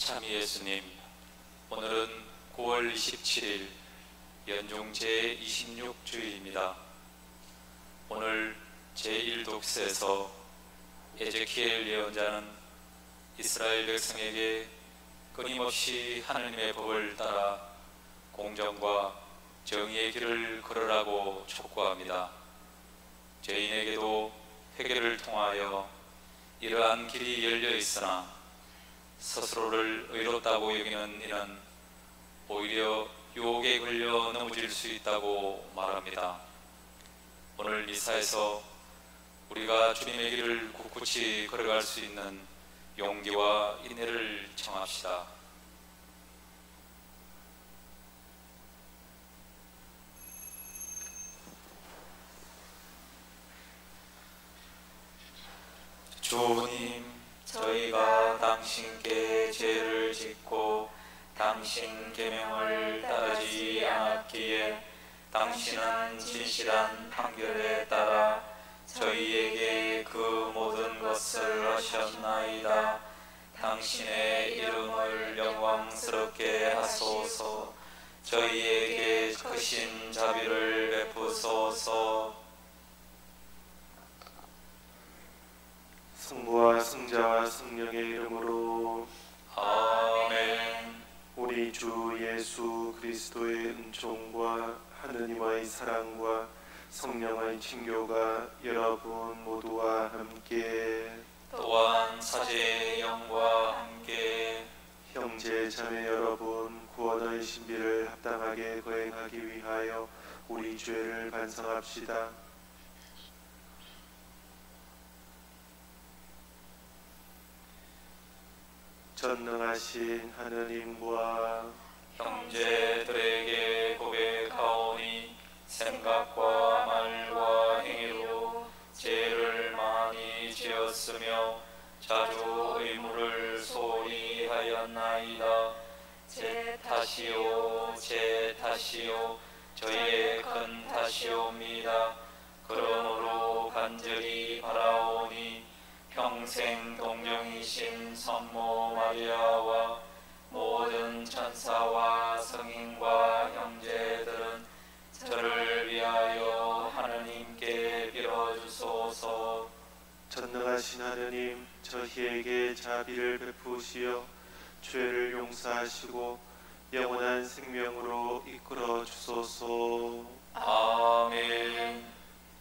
참 예수님, 오늘은 9월 27일 연중 제26주일입니다. 오늘 제1독서에서 에제키엘 예언자는 이스라엘 백성에게 끊임없이 하느님의 법을 따라 공정과 정의의 길을 걸으라고 촉구합니다. 죄인에게도 회개를 통하여 이러한 길이 열려 있으나 스스로를 의롭다고 여기는 이는 오히려 유혹에 걸려 넘어질 수 있다고 말합니다. 오늘 미사에서 우리가 주님의 길을 굳굳이 걸어갈 수 있는 용기와 인내를 청합시다. 주님, 저희가 당신께 죄를 짓고 당신 계명을 따르지 않았기에 당신은 진실한 판결에 따라 저희에게 그 모든 것을 하셨나이다. 당신의 이름을 영광스럽게 하소서. 저희에게 크신 자비를 베푸소서. 성부와 성자와 성령의 이름으로 아멘. 우리 주 예수 그리스도의 은총과 하느님의 사랑과 성령의 친교가 여러분 모두와 함께 또한 사제의 영과 함께 형제 자매 여러분, 구원의 신비를 합당하게 거행하기 위하여 우리 죄를 반성합시다. 전능하신 하느님과 형제들에게 고백하오니 생각과 말과 행위로 죄를 많이 지었으며 자주 의무를 소홀히 하였나이다. 제 탓이요, 제 탓이요, 저희의 큰 탓이옵니다. 그러므로 간절히 바라오니 평생 동정이신 성모 마리아와 모든 천사와 성인과 형제들은 저를 위하여 하느님께 빌어주소서. 전능하신 하느님, 저희에게 자비를 베푸시어 죄를 용서하시고 영원한 생명으로 이끌어 주소서. 아멘.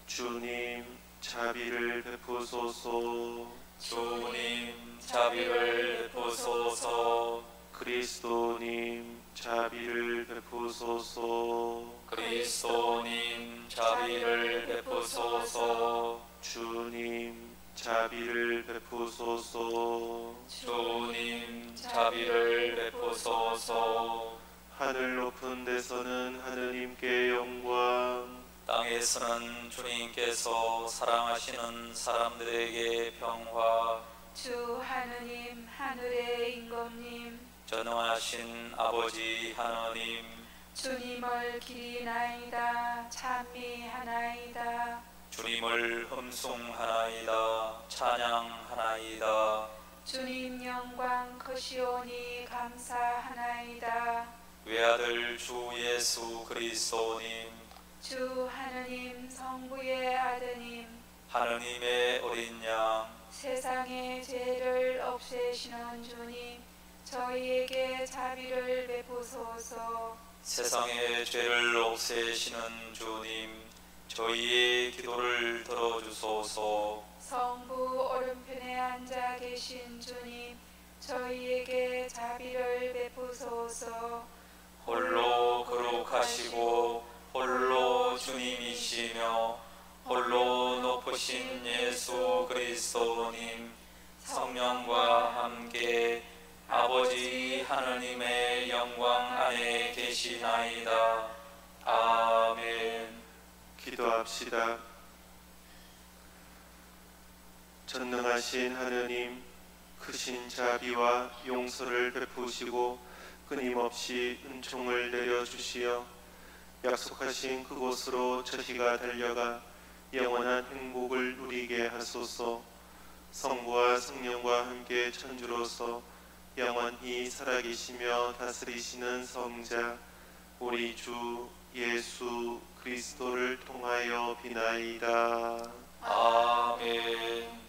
주님, 자비를 베푸소서. 주님, 자비를 베푸소서. 그리스도님, 자비를 베푸소서. 그리스도님, 자비를 베푸소서. 주님, 자비를 베푸소서. 주님, 자비를 베푸소서. 하늘 높은 데서는 하느님께 영광, 땅에서는 주님께서 사랑하시는 사람들에게 평화. 주 하느님, 하늘의 임금님, 전능하신 아버지 하나님, 주님을 기리나이다, 찬미하나이다. 주님을 흠숭하나이다, 찬양하나이다. 주님 영광 크시오니 감사하나이다. 외아들 주 예수 그리스도님, 주 하느님 성부의 아드님, 하느님의 어린 양, 세상의 죄를 없애시는 주님, 저희에게 자비를 베푸소서. 세상의 죄를 없애시는 주님, 저희의 기도를 들어주소서. 성부 오른편에 앉아 계신 주님, 저희에게 자비를 베푸소서. 홀로 거룩하시고 홀로 주님이시며 홀로 높으신 예수 그리스도님, 성령과 함께 아버지 하느님의 영광 안에 계시나이다. 아멘. 기도합시다. 전능하신 하느님, 크신 자비와 용서를 베푸시고 끊임없이 은총을 내려주시어 약속하신 그곳으로 저희가 달려가 영원한 행복을 누리게 하소서. 성부와 성령과 함께 천주로서 영원히 살아계시며 다스리시는 성자 우리 주 예수 그리스도를 통하여 비나이다. 아멘.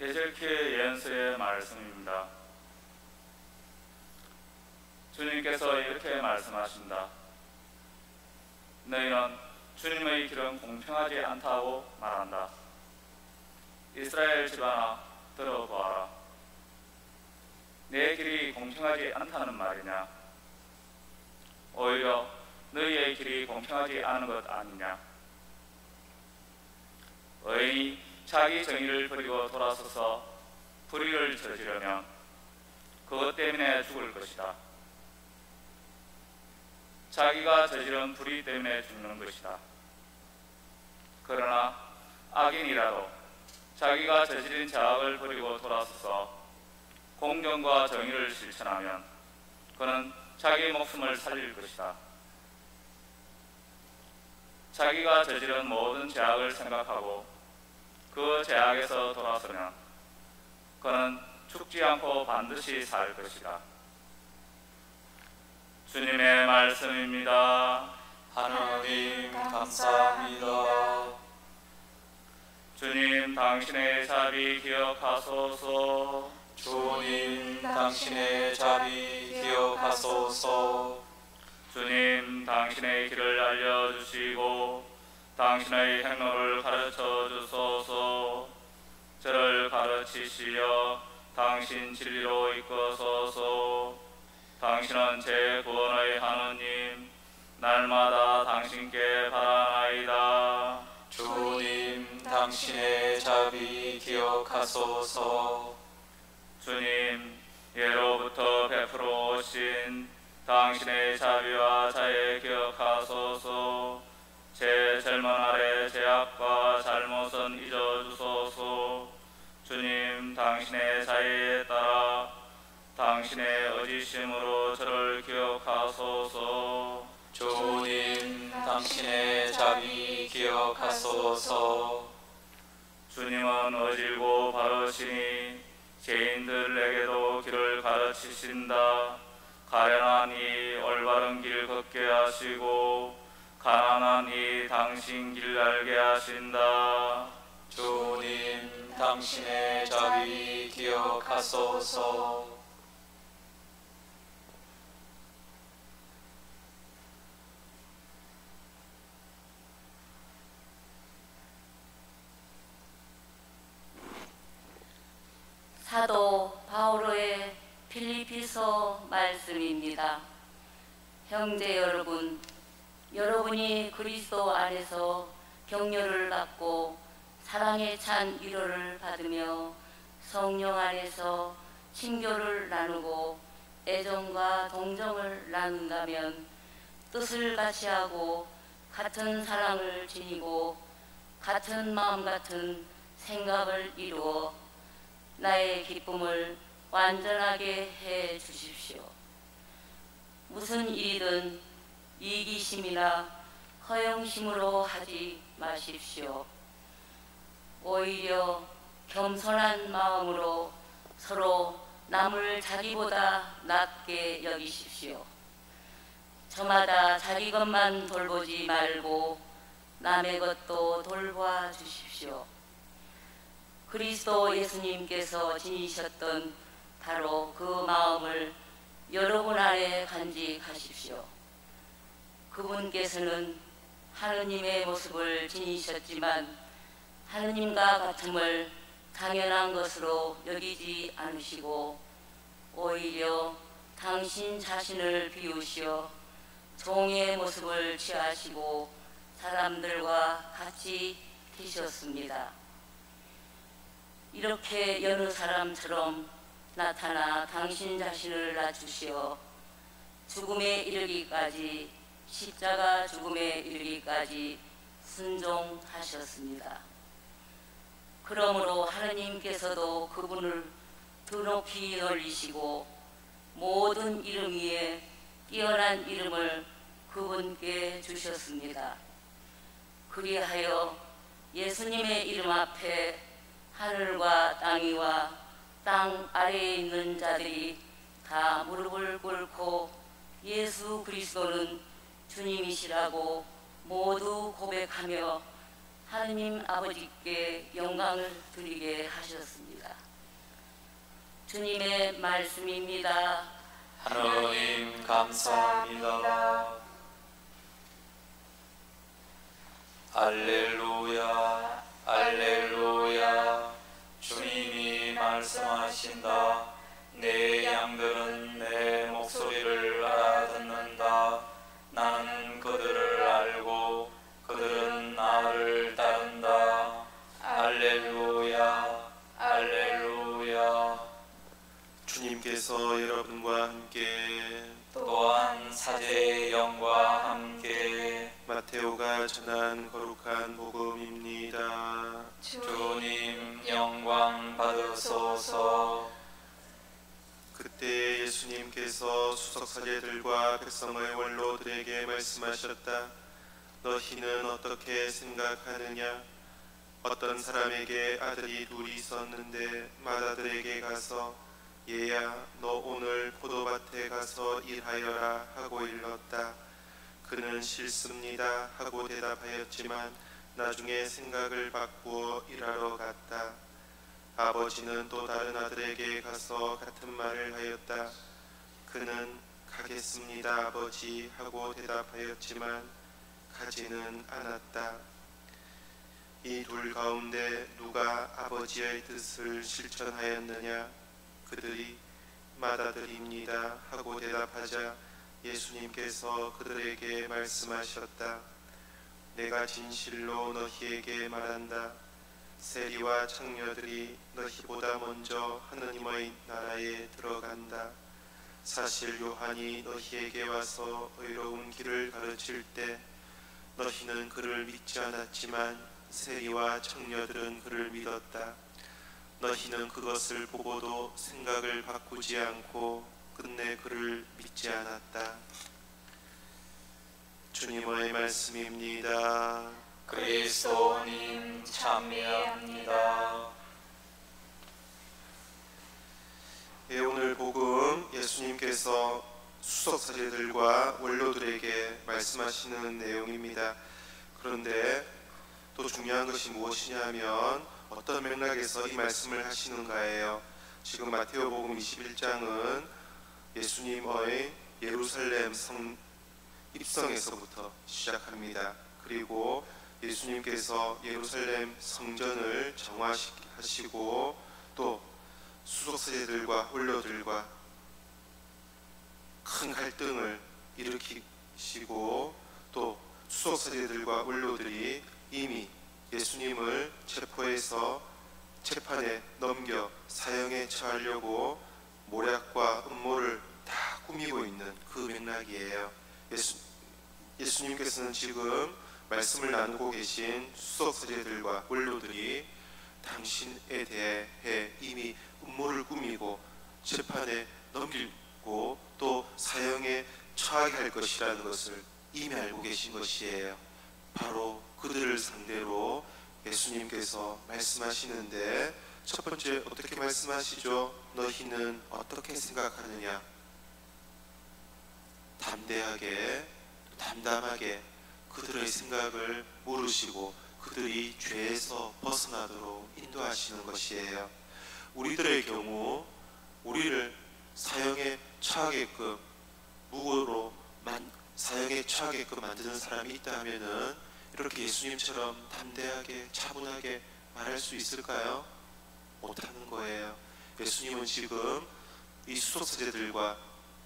에zekiel 예언서의 말씀입니다. 주님께서 이렇게 말씀하신다. 너희는 주님의 길은 공평하지 않다고 말한다. 이스라엘 집안아, 들어보아라. 내 길이 공평하지 않다는 말이냐? 오히려 너희의 길이 공평하지 않은 것 아니냐? 의인이 자기 정의를 버리고 돌아서서 불의를 저지르면 그것 때문에 죽을 것이다. 자기가 저지른 불의 때문에 죽는 것이다. 그러나 악인이라도 자기가 저지른 죄악을 버리고 돌아서서 공정과 정의를 실천하면 그는 자기 목숨을 살릴 것이다. 자기가 저지른 모든 죄악을 생각하고 그 죄악에서 돌아서면 그는 죽지 않고 반드시 살 것이다. 주님의 말씀입니다. 하나님 감사합니다. 주님, 당신의 자비 기억하소서. 주님, 당신의 자비 기억하소서. 주님, 당신의 길을 알려주시고 당신의 행로를 가르쳐 주소서. 저를 가르치시어 당신 진리로 이끄소서. 당신은 제 구원의 하느님, 날마다 당신께 바라나이다. 주님, 당신의 자비 기억하소서. 주님, 예로부터 베풀어 오신 당신의 자비와 자애 기억하소서. 제 젊은 날의 죄악과 잘못은 잊어주소서. 주님, 당신의 자애에 따라 당신의 의지심으로 저를 기억하소서. 주님, 당신의 자비 기억하소서. 주님은 의질고 바르시니 죄인들에게도 길을 가르치신다. 가련한 이 올바른 길 걷게 하시고 가난한 이 당신 길 알게 하신다. 주님, 당신의 자비 기억하소서. 사도 바오로의 필리피서 말씀입니다. 형제 여러분, 여러분이 그리스도 안에서 격려를 받고 사랑에 찬 위로를 받으며 성령 안에서 친교를 나누고 애정과 동정을 나눈다면 뜻을 같이 하고 같은 사랑을 지니고 같은 마음 같은 생각을 이루어 나의 기쁨을 완전하게 해 주십시오. 무슨 일이든 이기심이나 허영심으로 하지 마십시오. 오히려 겸손한 마음으로 서로 남을 자기보다 낮게 여기십시오. 저마다 자기 것만 돌보지 말고 남의 것도 돌봐 주십시오. 그리스도 예수님께서 지니셨던 바로 그 마음을 여러분 안에 간직하십시오. 그분께서는 하느님의 모습을 지니셨지만 하느님과 같음을 당연한 것으로 여기지 않으시고 오히려 당신 자신을 비우시어 종의 모습을 취하시고 사람들과 같이 계셨습니다. 이렇게 여느 사람처럼 나타나 당신 자신을 낮추시어 죽음에 이르기까지, 십자가 죽음에 이르기까지 순종하셨습니다. 그러므로 하느님께서도 그분을 더 높이 올리시고 모든 이름 위에 뛰어난 이름을 그분께 주셨습니다. 그리하여 예수님의 이름 앞에 하늘과 땅이와 땅 아래에 있는 자들이 다 무릎을 꿇고 예수 그리스도는 주님이시라고 모두 고백하며 하느님 아버지께 영광을 드리게 하셨습니다. 주님의 말씀입니다. 하나님 감사합니다. 알렐루야 알렐루야. 주님이 말씀하신다. 내 양들은 내 목소리를 알아듣는다. 나는 그들을 알고 그들은 나를 따른다. 알렐루야 알렐루야. 주님께서 여러분과 함께 또한 사제의 영과 함께 마테오가 전한 거룩한 복음입니다. 주님 영광 받으소서. 그때 예수님께서 수석사제들과 백성의 원로들에게 말씀하셨다. 너희는 어떻게 생각하느냐? 어떤 사람에게 아들이 둘이 있었는데 맏아들에게 가서 얘야 너 오늘 포도밭에 가서 일하여라 하고 일렀다. 그는 싫습니다 하고 대답하였지만 나중에 생각을 바꾸어 일하러 갔다. 아버지는 또 다른 아들에게 가서 같은 말을 하였다. 그는 가겠습니다 아버지 하고 대답하였지만 가지는 않았다. 이 둘 가운데 누가 아버지의 뜻을 실천하였느냐? 그들이 맏아들입니다 하고 대답하자 예수님께서 그들에게 말씀하셨다. 내가 진실로 너희에게 말한다. 세리와 창녀들이 너희보다 먼저 하느님의 나라에 들어간다. 사실 요한이 너희에게 와서 의로운 길을 가르칠 때 너희는 그를 믿지 않았지만 세리와 창녀들은 그를 믿었다. 너희는 그것을 보고도 생각을 바꾸지 않고 끝내 그를 믿지 않았다. 주님의 말씀입니다. 그리스도님 찬미합니다. 예, 오늘 복음 예수님께서 수석사제들과 원로들에게 말씀하시는 내용입니다. 그런데 또 중요한 것이 무엇이냐면 어떤 맥락에서 이 말씀을 하시는가예요. 지금 마태오복음 21장은 예수님의 예루살렘 성 입성에서부터 시작합니다. 그리고 예수님께서 예루살렘 성전을 정화하시고 또 수석사제들과 원로들과 큰 갈등을 일으키시고 또 수석사제들과 원로들이 이미 예수님을 체포해서 재판에 넘겨 사형에 처하려고 모략과 음모를 다 꾸미고 있는 그 맥락이에요. 예수님께서는 지금 말씀을 나누고 계신 수석사제들과 원로들이 당신에 대해 이미 음모를 꾸미고 재판에 넘기고 또 사형에 처하게 할 것이라는 것을 이미 알고 계신 것이에요. 바로 그들을 상대로 예수님께서 말씀하시는데 첫 번째 어떻게 말씀하시죠? 너희는 어떻게 생각하느냐? 담대하게 담담하게 그들의 생각을 물으시고 그들이 죄에서 벗어나도록 인도하시는 것이에요. 우리들의 경우 우리를 사형에 처하게끔 무고로 사형에 처하게끔 만드는 사람이 있다 하면은 이렇게 예수님처럼 담대하게 차분하게 말할 수 있을까요? 못하는 거예요. 예수님은 지금 이 수석사제들과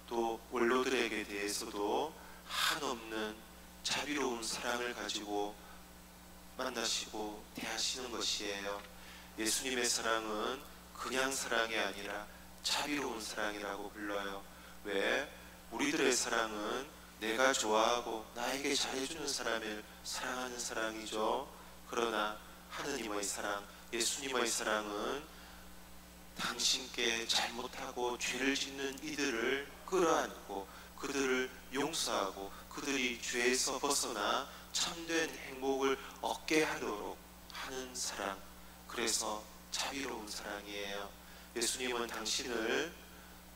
또 원로들에게 대해서도 한없는 자비로운 사랑을 가지고 만나시고 대하시는 것이에요. 예수님의 사랑은 그냥 사랑이 아니라 자비로운 사랑이라고 불러요. 왜? 우리들의 사랑은 내가 좋아하고 나에게 잘해주는 사람을 사랑하는 사랑이죠. 그러나 하느님의 사랑, 예수님의 사랑은 당신께 잘못하고 죄를 짓는 이들을 끌어안고 그들을 용서하고 그들이 죄에서 벗어나 참된 행복을 얻게 하도록 하는 사랑, 그래서 자비로운 사랑이에요. 예수님은 당신을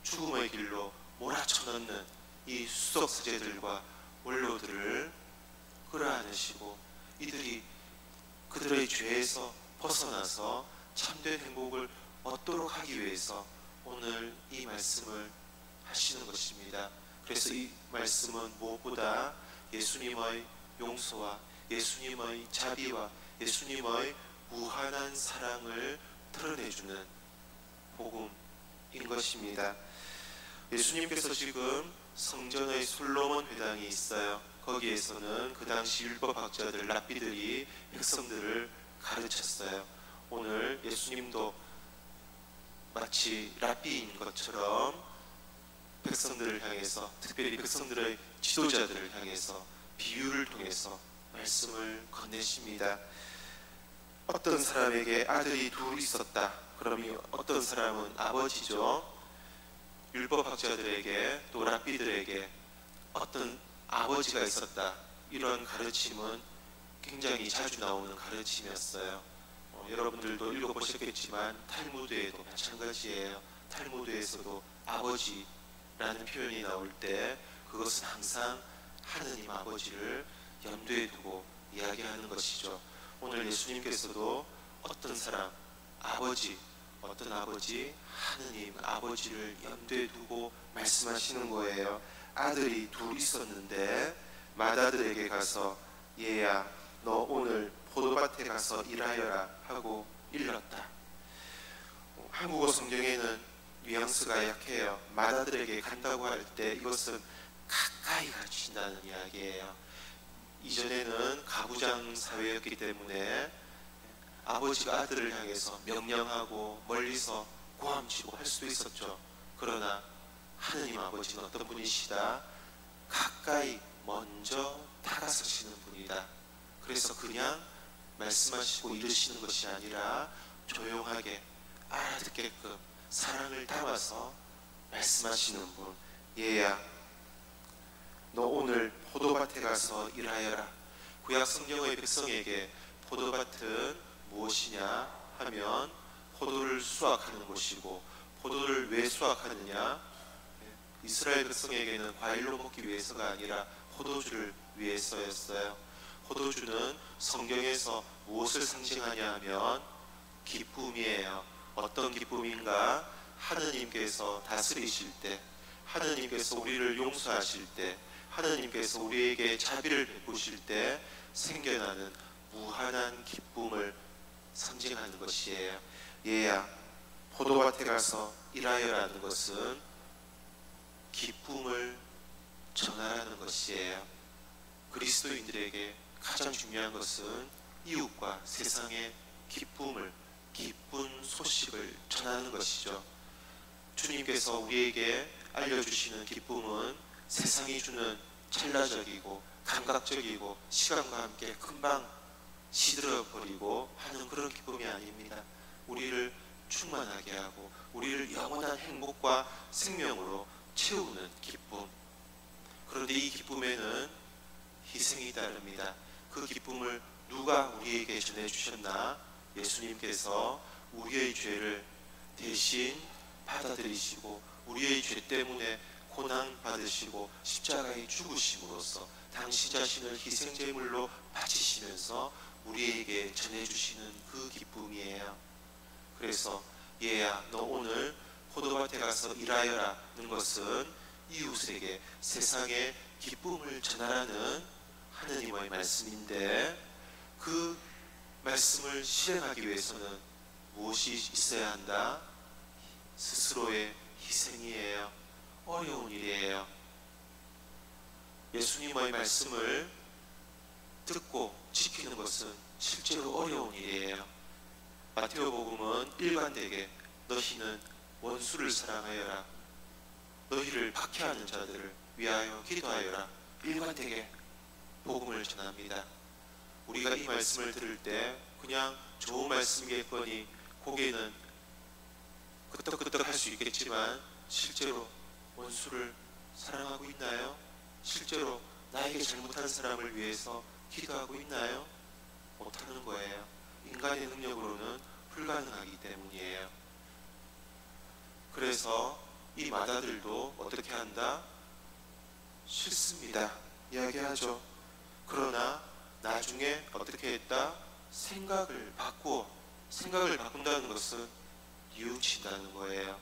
죽음의 길로 몰아쳐넣는 이 수석사제들과 원로들을 끌어안으시고 이들이 그들의 죄에서 벗어나서 참된 행복을 얻도록 하기 위해서 오늘 이 말씀을 하시는 것입니다. 그래서 이 말씀은 무엇보다 예수님의 용서와 예수님의 자비와 예수님의 무한한 사랑을 드러내주는 복음인 것입니다. 예수님께서 지금 성전의 솔로몬 회당이 있어요. 거기에서는 그 당시 율법학자들, 랍비들이 백성들을 가르쳤어요. 오늘 예수님도 마치 랍비인 것처럼 백성들을 향해서, 특별히 백성들의 지도자들을 향해서 비유를 통해서 말씀을 건네십니다. 어떤 사람에게 아들이 둘 있었다. 그러면 어떤 사람은 아버지죠. 율법학자들에게 또 랍비들에게 어떤 아버지가 있었다. 이런 가르침은 굉장히 자주 나오는 가르침이었어요. 여러분들도 읽어보셨겠지만 탈무드에도 마찬가지예요. 탈무드에서도 아버지라는 표현이 나올 때 그것은 항상 하느님 아버지를 염두에 두고 이야기하는 것이죠. 오늘 예수님께서도 어떤 사람, 아버지, 어떤 아버지, 하느님 아버지를 염두에 두고 말씀하시는 거예요. 아들이 둘 있었는데 맏아들에게 가서 얘야 너 오늘 포도밭에 가서 일하여라 하고 일렀다. 한국어 성경에는 뉘앙스가 약해요. 맏아들에게 간다고 할 때 이것은 가까이 가르친다는 이야기예요. 이전에는 가부장 사회였기 때문에 아버지가 아들을 향해서 명령하고 멀리서 고함치고 할 수도 있었죠. 그러나 하느님 아버지는 어떤 분이시다? 가까이 먼저 다가서시는 분이다. 그래서 그냥 말씀하시고 이르시는 것이 아니라 조용하게 알아듣게끔 사랑을 담아서 말씀하시는 분. 얘야 너 오늘 포도밭에 가서 일하여라. 구약 성경의 백성에게 포도밭은 무엇이냐 하면 포도를 수확하는 곳이고, 포도를 왜 수확하느냐? 이스라엘 백성에게는 과일로 먹기 위해서가 아니라 포도주를 위해서였어요. 포도주는 성경에서 무엇을 상징하냐 하면 기쁨이에요. 어떤 기쁨인가? 하느님께서 다스리실 때, 하느님께서 우리를 용서하실 때, 하느님께서 우리에게 자비를 베푸실 때 생겨나는 무한한 기쁨을 상징하는 것이에요. 얘야 포도밭에 가서 일하여라는 것은 기쁨을 전하라는 것이에요. 그리스도인들에게 가장 중요한 것은 이웃과 세상의 기쁨을, 기쁜 소식을 전하는 것이죠. 주님께서 우리에게 알려주시는 기쁨은 세상이 주는 찰나적이고 감각적이고 시간과 함께 금방 시들어버리고 하는 그런 기쁨이 아닙니다. 우리를 충만하게 하고 우리를 영원한 행복과 생명으로 채우는 기쁨. 그런데 이 기쁨에는 희생이 따릅니다. 그 기쁨을 누가 우리에게 전해주셨나? 예수님께서 우리의 죄를 대신 받아들이시고 우리의 죄 때문에 고난 받으시고 십자가에 죽으심으로써 당신 자신을 희생제물로 바치시면서 우리에게 전해주시는 그 기쁨이에요. 그래서 얘야 너 오늘 포도밭에 가서 일하여라는 것은 이웃에게 세상의 기쁨을 전하라는 하느님의 말씀인데, 그 말씀을 실행하기 위해서는 무엇이 있어야 한다? 스스로의 희생이에요. 어려운 일이에요. 예수님의 말씀을 듣고 지키는 것은 실제로 어려운 일이에요. 마태오복음은 일관되게 너희는 원수를 사랑하여라, 너희를 박해하는 자들을 위하여 기도하여라, 일관되게 복음을 전합니다. 우리가 이 말씀을 들을 때 그냥 좋은 말씀이겠거니 고개는 끄떡끄떡 할 수 있겠지만 실제로 원수를 사랑하고 있나요? 실제로 나에게 잘못한 사람을 위해서 기도하고 있나요? 못하는 거예요. 인간의 능력으로는 불가능하기 때문이에요. 그래서 이 마다들도 어떻게 한다? 싫습니다 이야기하죠. 그러나 나중에 어떻게 했다? 생각을 바꾼다는 것은 뉘우친다는 거예요.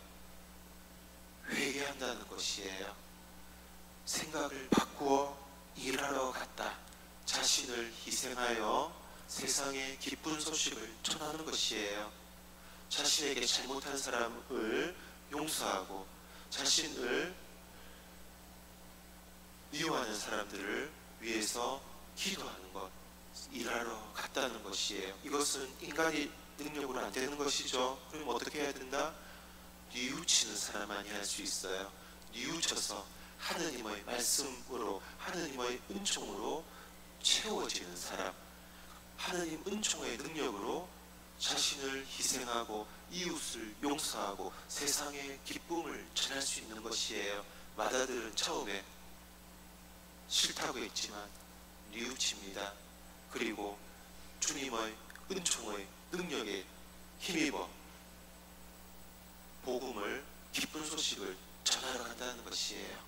회개한다는 것이에요. 생각을 바꾸어 일하러 갔다. 자신을 희생하여 세상에 기쁜 소식을 전하는 것이에요. 자신에게 잘못한 사람을 용서하고 자신을 미워하는 사람들을 위해서 기도하는 것, 일하러 갔다는 것이에요. 이것은 인간의 능력으로 안 되는 것이죠. 그럼 어떻게 해야 된다? 뉘우치는 사람만이 할 수 있어요. 뉘우쳐서 하느님의 말씀으로, 하느님의 은총으로 채워지는 사람, 하느님 은총의 능력으로 자신을 희생하고 이웃을 용서하고 세상에 기쁨을 전할 수 있는 것이에요. 마다들은 처음에 싫다고 했지만 뉘우칩니다. 그리고 주님의 은총의 능력에 힘입어 복음을, 기쁜 소식을 전하러 간다는 것이에요.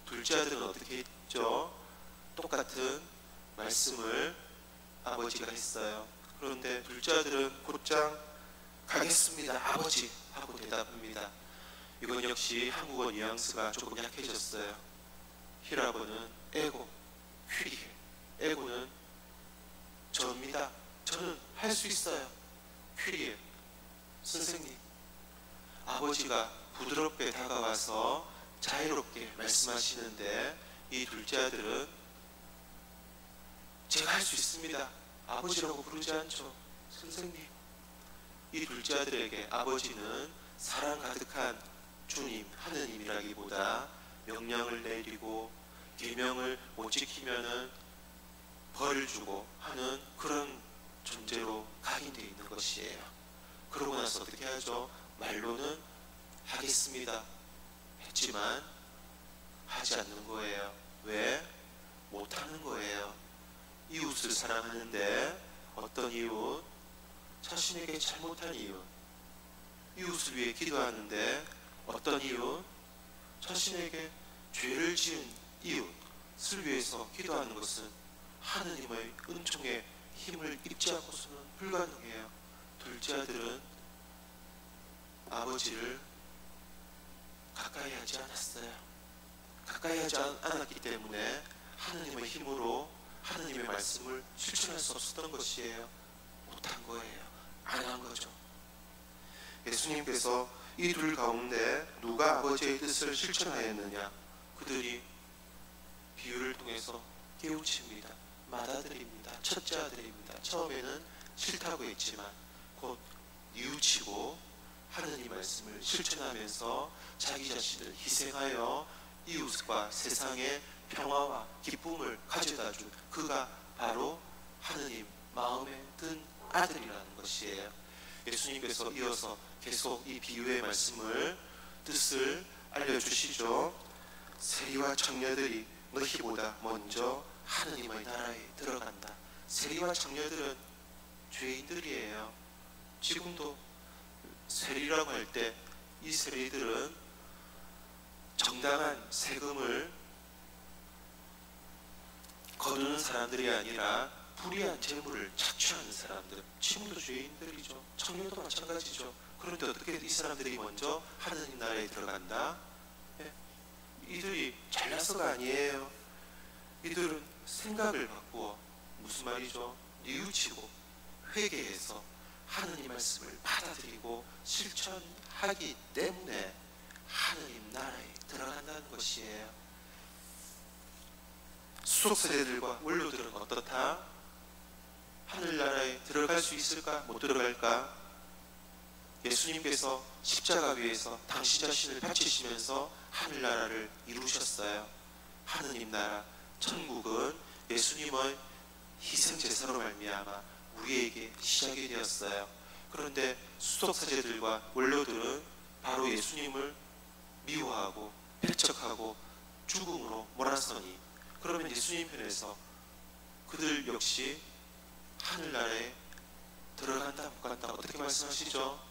둘째 아들은 어떻게 했죠? 똑같은 말씀을 아버지가 했어요. 그런데 둘째 아들은 곧장 가겠습니다 아버지 하고 대답합니다. 이건 역시 한국어 뉘앙스가 조금 약해졌어요. 히라버는 에고, 휘리게. 에고는 저입니다. 저는 할 수 있어요. 휘리게. 선생님. 아버지가 부드럽게 다가와서 자유롭게 말씀하시는데 이 둘째 아들은 제가 할 수 있습니다. 아버지라고 부르지 않죠. 선생님. 이 둘째 아들에게 아버지는 사랑 가득한 주님, 하느님이라기보다 명령을 내리고 계명을 못 지키면은 벌을 주고 하는 그런 존재로 각인되어 있는 것이에요. 그러고 나서 어떻게 하죠? 말로는 하겠습니다 했지만 하지 않는 거예요. 왜? 못하는 거예요. 이웃을 사랑하는데 어떤 이웃? 자신에게 잘못한 이웃. 이웃을 위해 기도하는데 어떤 이웃? 자신에게 죄를 지은 이웃을 위해서 기도하는 것은 하느님의 은총에 힘을 입지 않고서는 불가능해요. 둘째 아들은 아버지를 가까이 하지 않았어요. 가까이 하지 않았기 때문에 하느님의 힘으로 하느님의 말씀을 실천할 수 없었던 것이에요. 못한 거예요. 안 한 거죠. 예수님께서 이 둘 가운데 누가 아버지의 뜻을 실천하였느냐? 그들이 비유를 통해서 깨우칩니다. 맏아들입니다. 첫째 아들입니다. 처음에는 싫다고 했지만 곧 뉘우치고 하느님 말씀을 실천하면서 자기 자신을 희생하여 이웃과 세상에 평화와 기쁨을 가져다 준 그가 바로 하느님 마음에 든 아들이라는 것이에요. 예수님께서 이어서 계속 이 비유의 말씀을 뜻을 알려주시죠. 세리와 청녀들이 너희보다 먼저 하느님의 나라에 들어간다. 세리와 청녀들은 죄인들이에요. 지금도 세리라고 할 때 이 세리들은 정당한 세금을 거두는 사람들이 아니라 불의한 재물을 착취하는 사람들, 지금도 죄인들이죠. 청년도 마찬가지죠. 그런데 어떻게 이 사람들이 먼저 하느님 나라에 들어간다? 예? 이들이 잘나서가 아니에요. 이들은 생각을 바꾸어 무슨 말이죠? 뉘우치고 회개해서 하느님 말씀을 받아들이고 실천하기 때문에 하느님 나라에 들어간다는 것이에요. 수속세대들과 원로들은 어떻다? 하늘나라에 들어갈 수 있을까? 못 들어갈까? 예수님께서 십자가 위에서 당신 자신을 바치시면서 하늘나라를 이루셨어요. 하느님 나라, 천국은 예수님의 희생제사로 말미암아 우리에게 시작이 되었어요. 그런데 수속사제들과 원로들은 바로 예수님을 미워하고 배척하고 죽음으로 몰아서니, 그러면 예수님 편에서 그들 역시 하늘나라에 들어간다 못 간다 어떻게 말씀하시죠?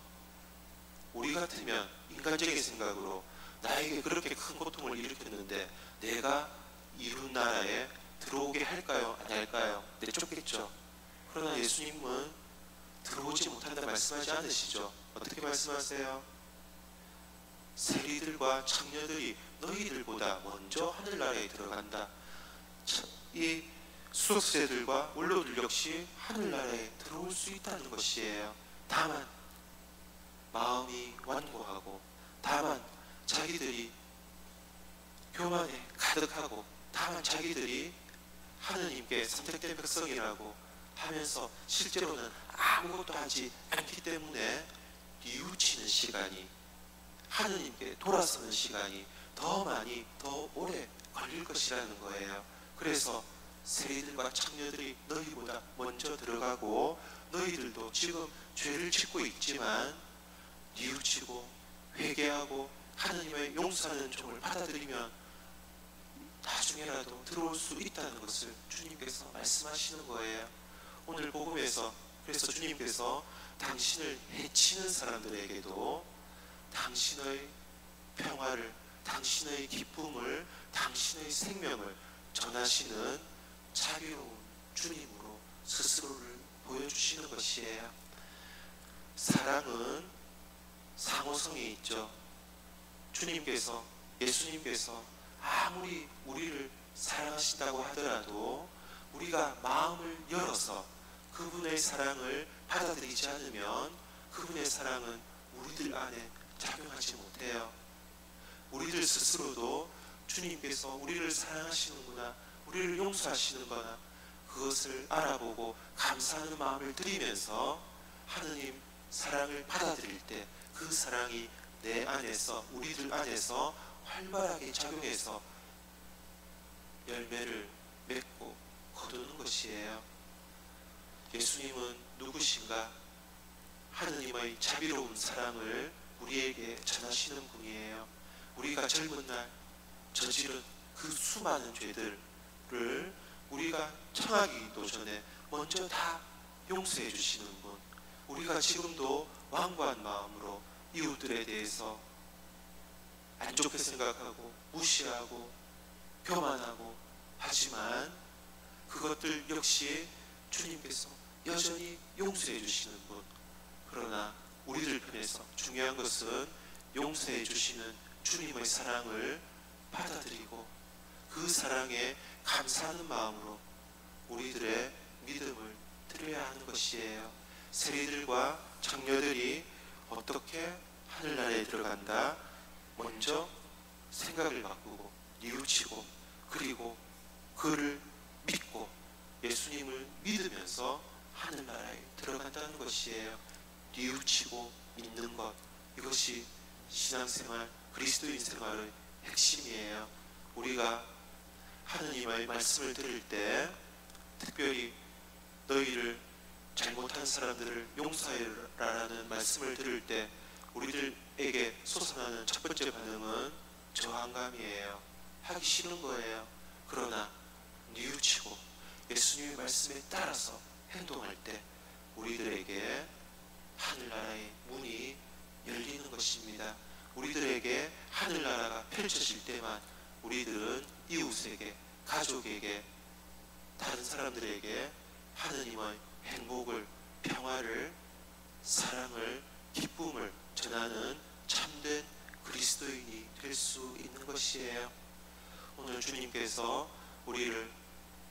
우리 같으면 인간적인 생각으로 나에게 그렇게 큰 고통을 일으켰는데 내가 이룬 나라에 들어오게 할까요? 안 할까요? 내쫓겠죠. 그러나 예수님은 들어오지 못한다 말씀하지 않으시죠. 어떻게 말씀하세요? 세리들과 창녀들이 너희들보다 먼저 하늘나라에 들어간다. 이 수석세들과 원로들 역시 하늘나라에 들어올 수 있다는 것이에요. 다만 마음이 완고하고, 다만 자기들이 교만에 가득하고, 다만 자기들이 하느님께 선택된 백성이라고 하면서 실제로는 아무것도 하지 않기 때문에 뉘우치는 시간이, 하느님께 돌아서는 시간이 더 많이 더 오래 걸릴 것이라는 거예요. 그래서 세리들과 창녀들이 너희보다 먼저 들어가고, 너희들도 지금 죄를 짓고 있지만 뉘우치고 회개하고 하느님의 용서하는 종을 받아들이면 나중에라도 들어올 수 있다는 것을 주님께서 말씀하시는 거예요. 오늘 복음에서 그래서 주님께서 당신을 해치는 사람들에게도 당신의 평화를, 당신의 기쁨을, 당신의 생명을 전하시는 자비로운 주님으로 스스로를 보여주시는 것이에요. 사랑은 상호성이 있죠. 주님께서, 예수님께서 아무리 우리를 사랑하신다고 하더라도 우리가 마음을 열어서 그분의 사랑을 받아들이지 않으면 그분의 사랑은 우리들 안에 작용하지 못해요. 우리들 스스로도 주님께서 우리를 사랑하시는구나, 우리를 용서하시는구나, 그것을 알아보고 감사하는 마음을 드리면서 하느님 사랑을 받아들일 때 그 사랑이 내 안에서, 우리들 안에서 활발하게 작용해서 열매를 맺고 거두는 것이에요. 예수님은 누구신가? 하느님의 자비로운 사랑을 우리에게 전하시는 분이에요. 우리가 젊은 날 저지른 그 수많은 죄들을 우리가 청하기도 전에 먼저 다 용서해 주시는 분, 우리가 지금도 완고한 마음으로 이웃들에 대해서 안 좋게 생각하고 무시하고 교만하고 하지만 그것들 역시 주님께서 여전히 용서해 주시는 분. 그러나 우리들 편에서 중요한 것은 용서해 주시는 주님의 사랑을 받아들이고 그 사랑에 감사하는 마음으로 우리들의 믿음을 드려야 하는 것이에요. 세리들과 장녀들이 어떻게 하늘나라에 들어간다? 먼저 생각을 바꾸고 뉘우치고, 그리고 그를 믿고 예수님을 믿으면서 하늘나라에 들어간다는 것이에요. 뉘우치고 믿는 것, 이것이 신앙생활, 그리스도인 생활의 핵심이에요. 우리가 하느님의 말씀을 들을 때, 특별히 너희를 잘못한 사람들을 용서하라라는 말씀을 들을 때 우리들에게 솟아나는 첫 번째 반응은 저항감이에요. 하기 싫은 거예요. 그러나 뉘우치고 예수님의 말씀에 따라서 행동할 때 우리들에게 하늘나라의 문이 열리는 것입니다. 우리들에게 하늘나라가 펼쳐질 때만 우리들은 이웃에게, 가족에게, 다른 사람들에게 하느님의 행복을, 평화를, 사랑을, 기쁨을 전하는 참된 그리스도인이 될 수 있는 것이에요. 오늘 주님께서 우리를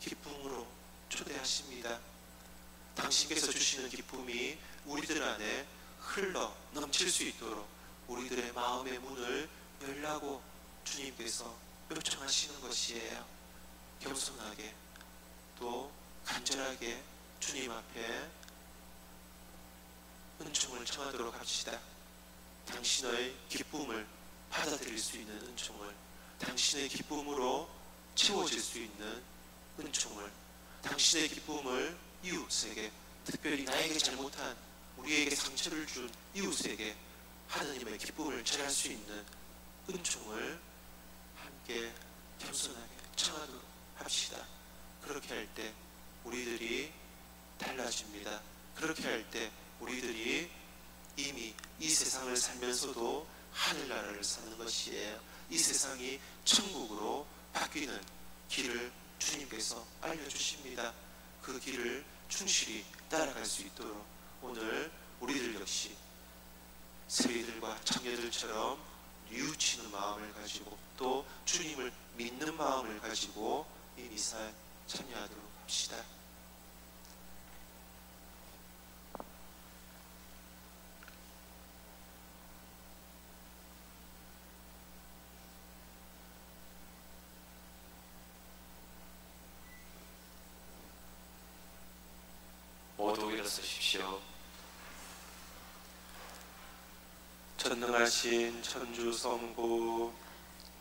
기쁨으로 초대하십니다. 당신께서 주시는 기쁨이 우리들 안에 흘러 넘칠 수 있도록 우리들의 마음의 문을 열라고 주님께서 요청하시는 것이에요. 겸손하게 또 간절하게 주님 앞에 은총을 청하도록 합시다. 당신의 기쁨을 받아들일 수 있는 은총을, 당신의 기쁨으로 채워질 수 있는 은총을, 당신의 기쁨을 이웃에게, 특별히 나에게 잘못한, 우리에게 상처를 준 이웃에게 하나님의 기쁨을 전할 수 있는 은총을 함께 겸손하게 청하도록 합시다. 그렇게 할 때 우리들이 달라집니다. 그렇게 할 때 우리들이 이미 이 세상을 살면서도 하늘나라를 사는 것이에요. 이 세상이 천국으로 바뀌는 길을 주님께서 알려주십니다. 그 길을 충실히 따라갈 수 있도록 오늘 우리들 역시 세리들과 청년들처럼 뉘우치는 마음을 가지고 또 주님을 믿는 마음을 가지고 이 미사에 참여하도록 합시다. 모두 일어서십시오. 전능하신 천주 성부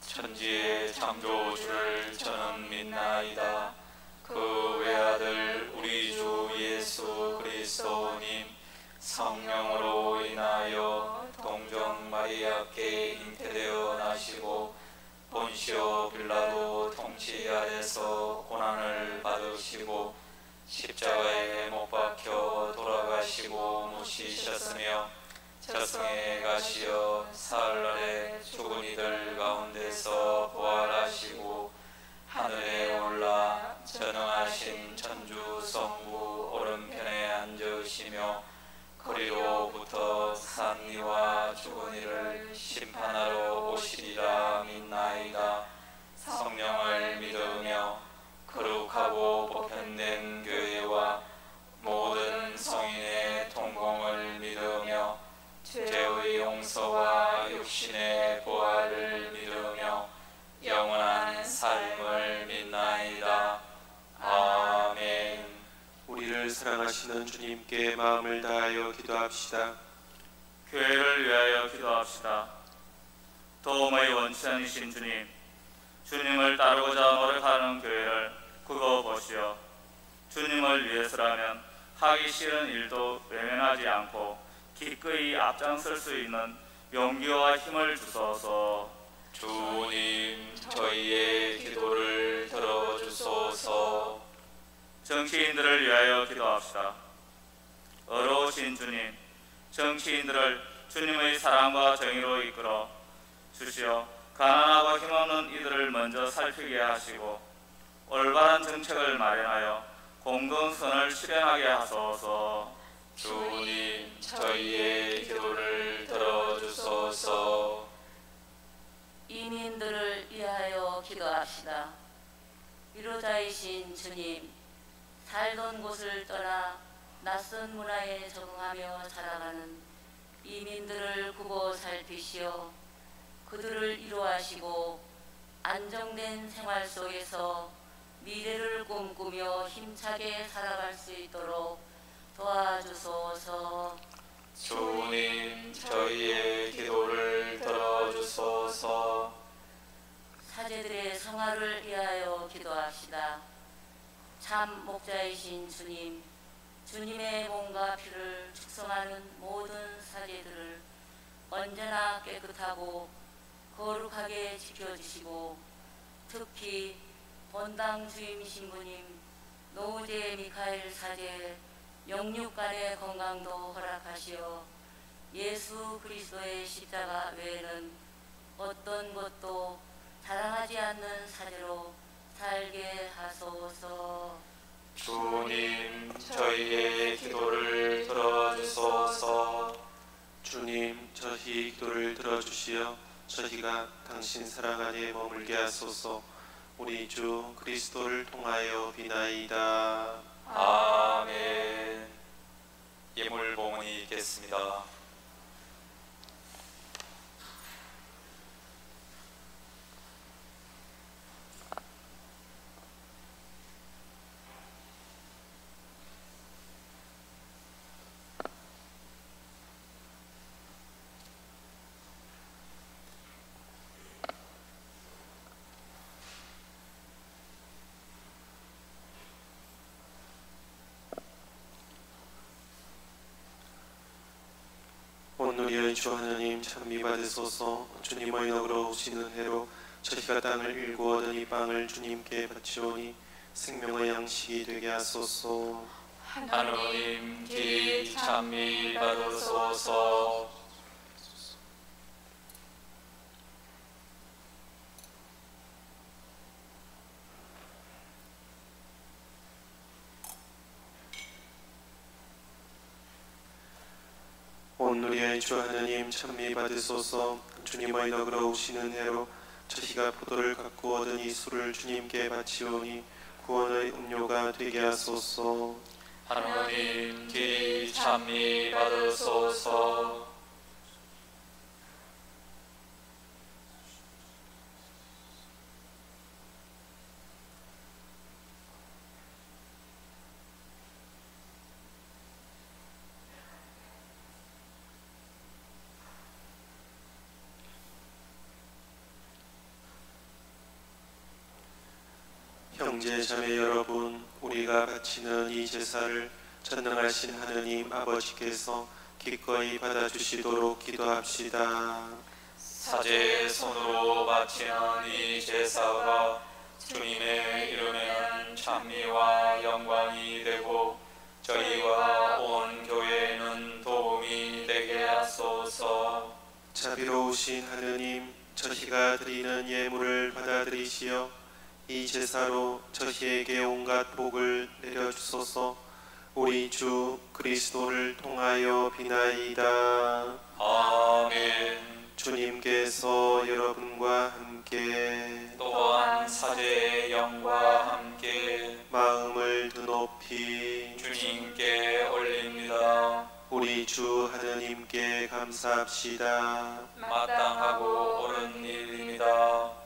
천지의 창조주를 저는 믿나이다. 그 외아들 우리 주 예수 그리스도님 성령으로 인하여 동정 마리아께 잉태되어 나시고 본시오 빌라도 통치 아래서 고난을 받으시고 십자가에 못 박혀 돌아가시고 묻히셨으며 저승에 가시어 사흘날에 죽은 이들 가운데서 부활하시고 하늘에 올라 전능하신 천주 성부 오른편에 앉으시며 그리로부터 산 이와 죽은 이를 심판하러 오시리라 믿나이다. 성령을 믿으며 거룩하고 보편된 교회와 모든 성인의 동공을 믿으며 죄의 용서와 육신의 부활을 믿으며 영원한 삶을 믿나이다. 아멘. 우리를 사랑하시는 주님께 마음을 다하여 기도합시다. 교회를 위하여 기도합시다. 도움의 원천이신 주님, 주님을 따르고자 노력하는 교회를 그거 보시어 주님을 위해서라면 하기 싫은 일도 외면하지 않고 기꺼이 앞장설 수 있는 용기와 힘을 주소서. 주님, 저희의 기도를 들어주소서. 정치인들을 위하여 기도합시다. 어려우신 주님, 정치인들을 주님의 사랑과 정의로 이끌어 주시어 가난하고 힘없는 이들을 먼저 살피게 하시고 올바른 정책을 마련하여 공동선을 실현하게 하소서. 주님, 저희의 기도를 들어주소서. 이민들을 위하여 기도합시다. 위로자이신 주님, 살던 곳을 떠나 낯선 문화에 적응하며 살아가는 이민들을 구보 살피시어 그들을 위로하시고 안정된 생활 속에서 미래를 꿈꾸며 힘차게 살아갈 수 있도록 도와주소서. 주님, 저희의 기도를 들어주소서. 사제들의 성화를 위하여 기도합시다. 참 목자이신 주님, 주님의 몸과 피를 축성하는 모든 사제들을 언제나 깨끗하고 거룩하게 지켜주시고 특히 본당 주임 신부님 노우제 미카엘 사제 영육간의 건강도 허락하시어 예수 그리스도의 십자가 외에는 어떤 것도 자랑하지 않는 사제로 살게 하소서. 주님, 저희의 기도를 들어주소서. 주님, 저희 기도를 들어주시어 저희가 당신 사랑 안에 머물게 하소서. 우리 주 그리스도를 통하여 비나이다. 아멘. 예물 봉헌이 있겠습니다. 성령의 주 하나님 찬미 받으소서. 주님의 너그러 오시는 해로 저희가 땅을 일구 얻은 이 빵을 주님께 바치오니 생명의 양식이 되게 하소서. 하느님 기 찬미 받으소서. 온누리의 주 하나님 찬미 받으소서. 주님의 너그러 오시는 해로 저희가 포도를 갖고 얻은 이 술을 주님께 바치오니 구원의 음료가 되게 하소서. 하느님 기 찬미 받으소서. 형제 자매 여러분, 우리가 바치는 이 제사를 전능하신 하느님 아버지께서 기꺼이 받아주시도록 기도합시다. 사제의 손으로 바치는 이 제사가 주님의 이름에는 찬미와 영광이 되고 저희와 온 교회에는 도움이 되게 하소서. 자비로우신 하느님, 저희가 드리는 예물을 받아들이시어 이 제사로 저희에게 온갖 복을 내려주소서. 우리 주 그리스도를 통하여 비나이다. 아멘. 주님께서 여러분과 함께 또한 사제의 영과 함께 마음을 드높이 주님께 올립니다. 우리 주 하느님께 감사합시다. 마땅하고 옳은 일입니다.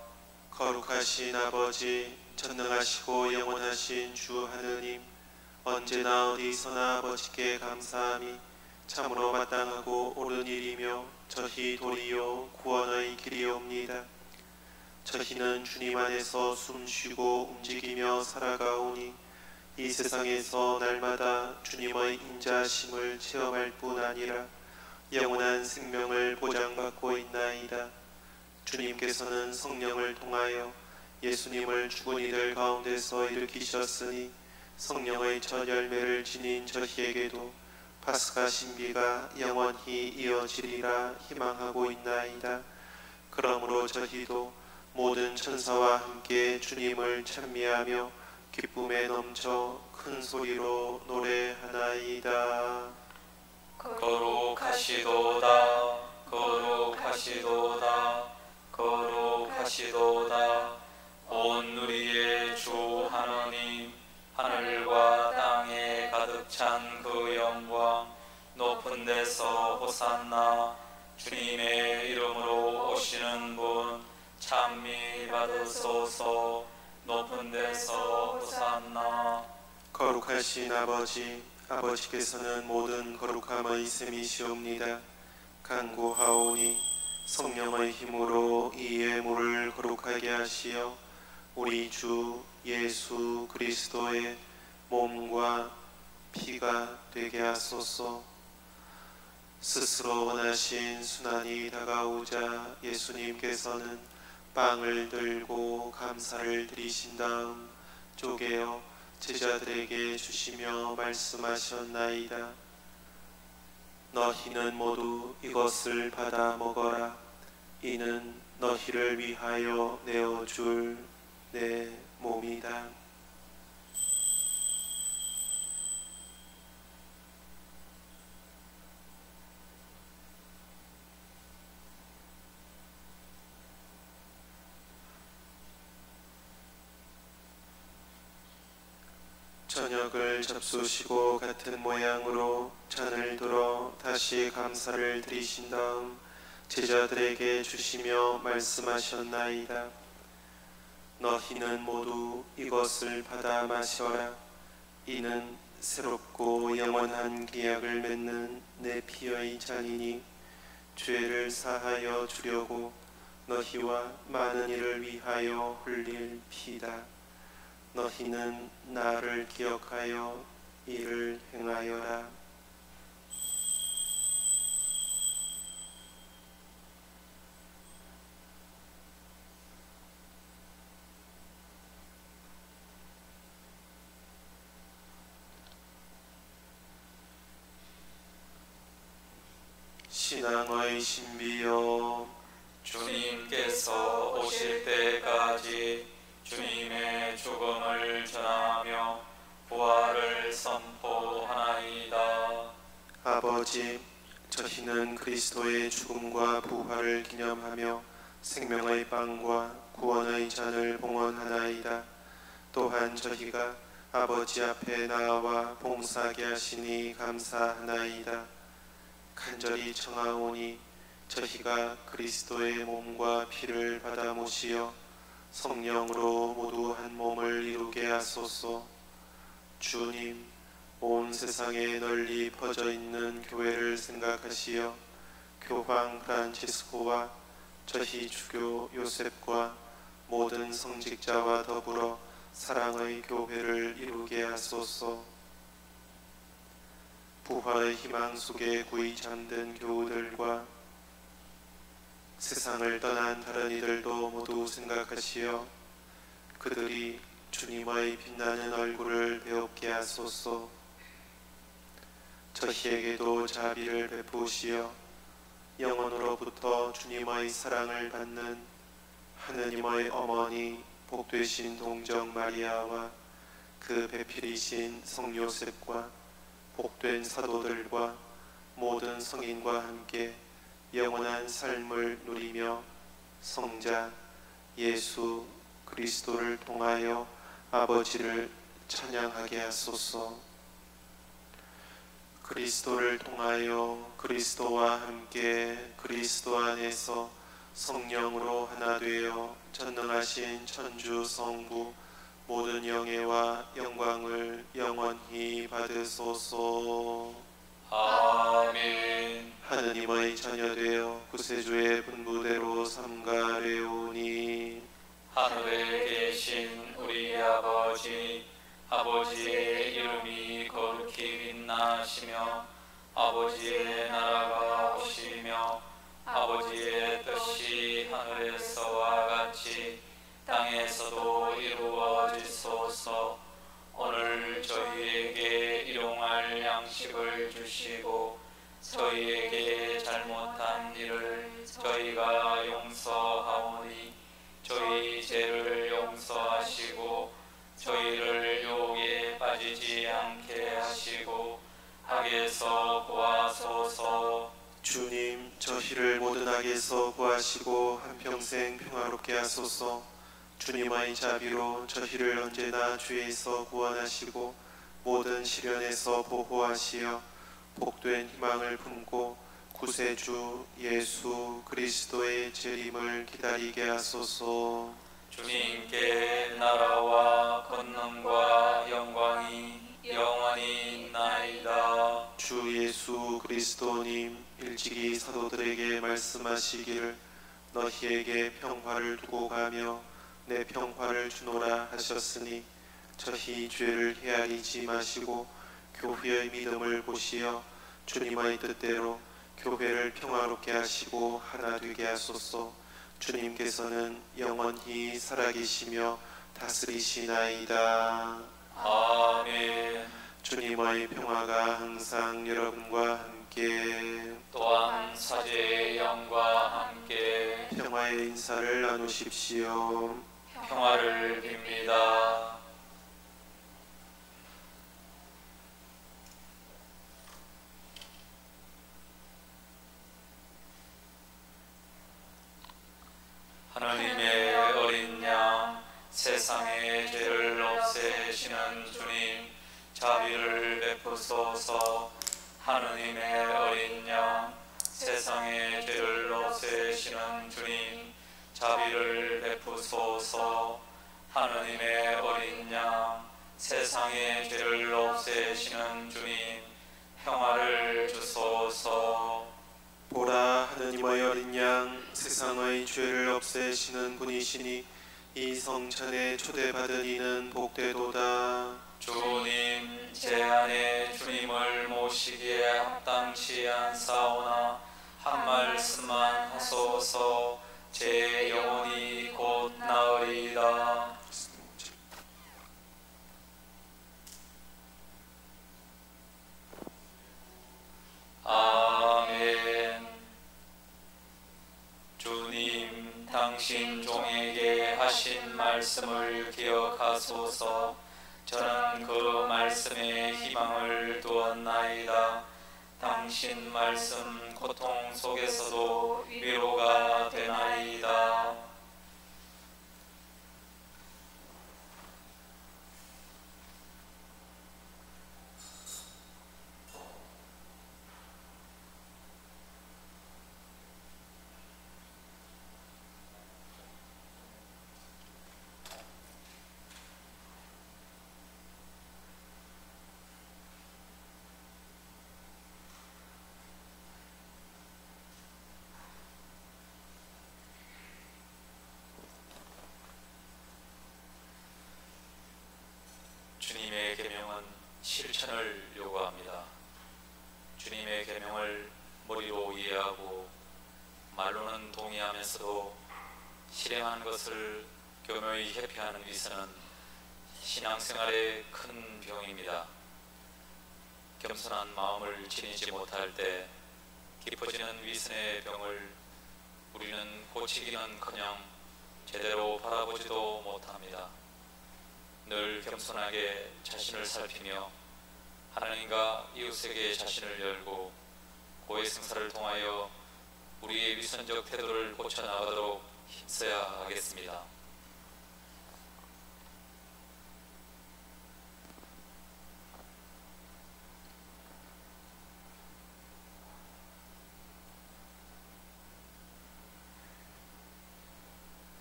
거룩하신 아버지, 전능하시고 영원하신 주 하느님, 언제나 어디서나 아버지께 감사함이 참으로 마땅하고 옳은 일이며 저희 도리요 구원의 길이옵니다. 저희는 주님 안에서 숨쉬고 움직이며 살아가오니 이 세상에서 날마다 주님의 인자하심을 체험할 뿐 아니라 영원한 생명을 보장받고 있나이다. 주님께서는 성령을 통하여 예수님을 죽은 이들 가운데서 일으키셨으니 성령의 첫 열매를 지닌 저희에게도 파스가 신비가 영원히 이어지리라 희망하고 있나이다. 그러므로 저희도 모든 천사와 함께 주님을 찬미하며 기쁨에 넘쳐 큰 소리로 노래하나이다. 거룩하시도다. 거룩하시도다. 거룩하시도다. 온 누리의 주 하느님, 하늘과 땅에 가득 찬 그 영광, 높은 데서 호산나. 주님의 이름으로 오시는 분 찬미 받으소서. 높은 데서 호산나. 거룩하신 아버지, 아버지께서는 모든 거룩함의 셈이시옵니다. 간구하오니 성령의 힘으로 이 예물을 거룩하게 하시어 우리 주 예수 그리스도의 몸과 피가 되게 하소서. 스스로 원하신 순환이 다가오자 예수님께서는 빵을 들고 감사를 드리신 다음 쪼개어 제자들에게 주시며 말씀하셨나이다. 너희는 모두 이것을 받아 먹어라. 이는 너희를 위하여 내어줄 내 몸이다. 저녁을 잡수시고 같은 모양으로 잔을 들어 다시 감사를 드리신 다음 제자들에게 주시며 말씀하셨나이다. 너희는 모두 이것을 받아 마셔라. 이는 새롭고 영원한 기약을 맺는 내 피의 잔이니 죄를 사하여 주려고 너희와 많은 이를 위하여 흘릴 피다. 너희는 나를 기억하여 이를 행하여라. 신앙의 신비여 주님께서 오실 때까지 주님의 죽음을 전하며 부활을 선포하나이다. 아버지, 저희는 그리스도의 죽음과 부활을 기념하며 생명의 빵과 구원의 잔을 봉헌하나이다. 또한 저희가 아버지 앞에 나와 봉사하게 하시니 감사하나이다. 간절히 청하오니 저희가 그리스도의 몸과 피를 받아 모시어 성령으로 모두 한 몸을 이루게 하소서. 주님, 온 세상에 널리 퍼져 있는 교회를 생각하시어 교황 프란치스코와 저희 주교 요셉과 모든 성직자와 더불어 사랑의 교회를 이루게 하소서. 부활의 희망 속에 구이 잠든 교우들과 세상을 떠난 다른 이들도 모두 생각하시어 그들이 주님의 빛나는 얼굴을 배웁게 하소서. 저희에게도 자비를 베푸시어 영원으로부터 주님의 사랑을 받는 하느님의 어머니 복되신 동정 마리아와 그 배필이신 성요셉과 복된 사도들과 모든 성인과 함께 영원한 삶을 누리며 성자 예수 그리스도를 통하여 아버지를 찬양하게 하소서. 그리스도를 통하여 그리스도와 함께 그리스도 안에서 성령으로 하나 되어 전능하신 천주 성부 모든 영예와 영광을 영원히 받으소서. 아멘. 하느님의 자녀 되어 구세주의 분부대로 삼가려오니 하늘에 계신 우리 아버지의 이름이 거룩히 빛나시며 아버지의 나라가 오시며 아버지의 뜻이 하늘에서와 같이 땅에서도 이루어지소서. 오늘 저희에게 일용할 양식을 주시고 저희에게 잘못한 일을 저희가 용서하오니 저희 죄를 용서하시고 저희를 유혹에 빠지지 않게 하시고 악에서 구하소서. 주님, 저희를 모든 악에서 구하시고 한평생 평화롭게 하소서. 주님의 자비로 저희를 언제나 죄에서 구원하시고 모든 시련에서 보호하시어 복된 희망을 품고 구세주 예수 그리스도의 재림을 기다리게 하소서. 주님께 나라와 권능과 영광이 영원히 있나이다. 주 예수 그리스도님, 일찍이 사도들에게 말씀하시기를 너희에게 평화를 두고 가며 내 평화를 주노라 하셨으니 저희 죄를 헤아리지 마시고 교회의 믿음을 보시어 주님의 뜻대로 교회를 평화롭게 하시고 하나 되게 하소서. 주님께서는 영원히 살아계시며 다스리시나이다. 아멘. 주님의 평화가 항상 여러분과 함께 또한 사제의 영과 함께 평화의 인사를 나누십시오. 평화를 빕니다. 하나님의 어린 양, 세상의 죄를 없애시는 주님, 자비를 베푸소서. 하나님의 어린 양, 세상의 죄를 없애시는 주님, 자비를 베푸소서. 하나님의 어린 양, 세상의 죄를 없애시는 주님, 평화를 주소서. 보라, 하느님의 어린 양, 세상의 죄를 없애시는 분이시니 이 성찬에 초대받은 이는 복되도다. 주님, 제 안에 주님을 모시기에 합당치 않사오나 한 말씀만 하소서. 제 영혼이 곧 나으리이다. 아멘. 하신 말씀을 기억하소서. 저는 그 말씀에 희망을 두었나이다. 당신 말씀 고통 속에서도 위로가 되나이다. 주님의 계명은 실천을 요구합니다. 주님의 계명을 머리로 이해하고 말로는 동의하면서도 실행하는 것을 교묘히 회피하는 위선은 신앙생활의 큰 병입니다. 겸손한 마음을 지니지 못할 때 깊어지는 위선의 병을 우리는 고치기는커녕 제대로 바라보지도 못합니다. 늘 겸손하게 자신을 살피며 하나님과 이웃에게 자신을 열고 고해성사를 통하여 우리의 위선적 태도를 고쳐나가도록 힘써야 하겠습니다.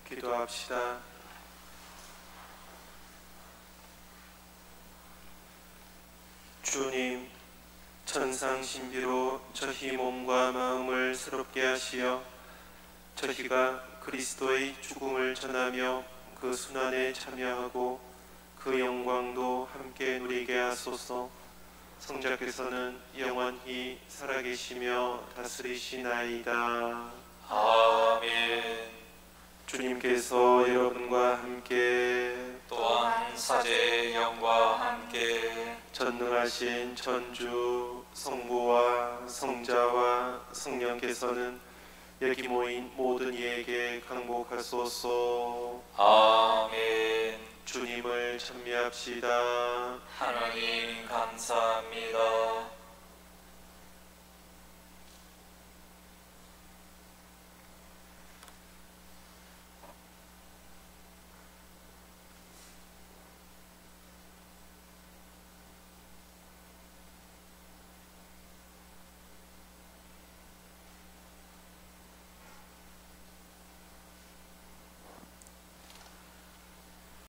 기도합시다. 주님, 천상 신비로 저희 몸과 마음을 새롭게 하시어 저희가 그리스도의 죽음을 전하며 그 순환에 참여하고 그 영광도 함께 누리게 하소서. 성자께서는 영원히 살아계시며 다스리시나이다. 아멘. 주님께서 여러분과 함께 또한 사제의 영과 함께 전능하신 천주 성부와 성자와 성령께서는 여기 모인 모든 이에게 강복하소서. 아멘. 주님을 찬미합시다. 하나님 감사합니다.